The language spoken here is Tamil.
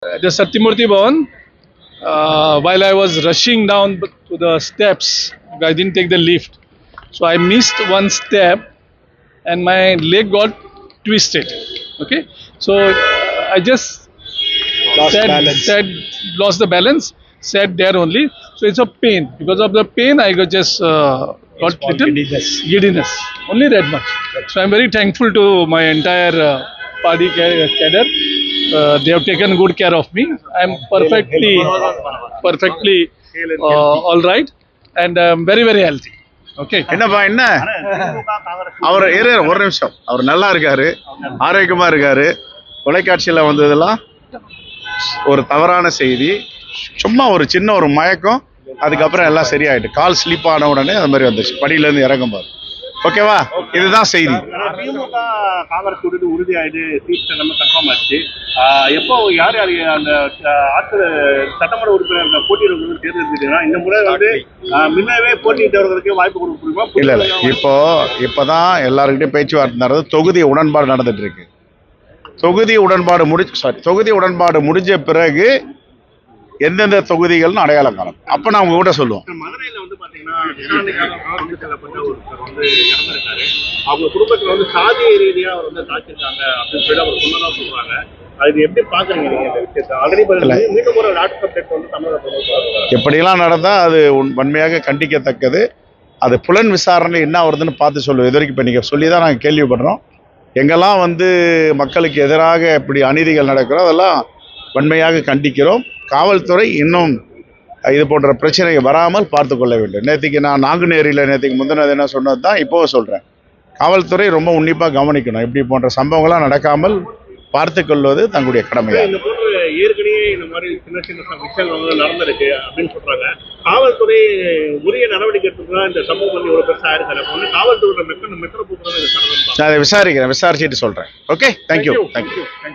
The Satyamurti Bhavan, while I was rushing down to the steps, I didn't take the lift. So I missed one step and my leg got twisted. Okay. So I just lost the balance, sat there only. So it's a pain. Because of the pain, I got little giddiness. Only that much. So I'm very thankful to my entire party cadre. They have taken good care of me. I'm perfectly all right, and I'm very healthy. Okay. என்னப்பா என்ன அவர் ஒரு நிமிஷம் அவர் நல்லா இருக்காரு, ஆரோக்கியமா இருக்காரு. தொலைக்காட்சியில் வந்ததெல்லாம் ஒரு தவறான செய்தி, சும்மா ஒரு சின்ன ஒரு மயக்கம், அதுக்கப்புறம் எல்லாம் சரியாயிட்டு கால் ஸ்லிப் ஆன உடனே அது மாதிரி வந்துச்சு, படியிலேருந்து இறங்கும் போது. ஓகேவா, இதுதான் செய்தி. திமுக காங்கிரஸ் உறுதியாயிட்டு சீட் நம்ம கன்ஃபார்ம் ஆச்சு. எப்போ யார் அந்த சட்டமன்ற உறுப்பினர் போட்டியிடவர்களுக்கு தேர்ந்தெடுத்துட்டீங்கன்னா இந்த முறை வந்து முன்னவே போட்டியிட்டவர்களுக்கு வாய்ப்பு கொடுக்க முடியுமா? இல்ல இப்பதான் எல்லாருக்கிட்டையும் பேச்சுவார்த்தை நடந்தது. தொகுதி உடன்பாடு நடந்துட்டு இருக்கு. தொகுதி உடன்பாடு முடிஞ்ச பிறகு எந்தெந்த தொகுதிகள்னு அடையாளம் காணும். அப்ப நான் உங்க கூட சொல்லுவோம். மதுரையில வந்து பாத்தீங்கன்னா ஒருத்தர் வந்து இறந்திருக்காரு. அவங்க குடும்பத்துல வந்து சாதிய ரீதியா அவர் வந்து தாக்கிருக்காங்க அப்படின்னு சொல்லி அவர் சொன்னதா சொல்றாங்க. அது எப்படி பாக்குறீங்க நீங்க இந்த விஷயத்தை? ஆல்ரெடி மீண்டும் ஒரு லாட் சப்ஜெக்ட் வந்து தமிழக எப்படியெல்லாம் நடந்தா அது வன்மையாக கண்டிக்கத்தக்கது. அது புலன் விசாரணை என்ன வருதுன்னு பார்த்து சொல்லுவோம். இது வரைக்கும் இப்போ நீங்கள் சொல்லி தான் நாங்கள் கேள்விப்படுறோம். எங்கெல்லாம் வந்து மக்களுக்கு எதிராக இப்படி அநீதிகள் நடக்கிறோம் அதெல்லாம் வன்மையாக கண்டிக்கிறோம். காவல்துறை இன்னும் இது போன்ற பிரச்சனைகள் வராமல் பார்த்து கொள்ள வேண்டும். நேற்றுக்கு நான் நாங்குநேரியில் முந்தினது என்ன சொன்னது தான் இப்போவும் சொல்கிறேன். காவல்துறை ரொம்ப உன்னிப்பாக கவனிக்கணும். இப்படி போன்ற சம்பவங்கள்லாம் நடக்காமல் பார்த்து கொள்வது தங்களுடைய கடமையாக. ஏற்கனவே இந்த மாதிரி சின்ன விஷயங்கள் நடந்திருக்கு அப்படின்னு சொல்றாங்க. காவல்துறை உரிய நடவடிக்கை எடுத்துக்கா இந்த சமூகம் வந்து இவ்வளவு பெருசா இருக்காரு. காவல்துறை மெத்தனை நான் அதை விசாரிச்சுட்டு சொல்றேன். Okay, thank you.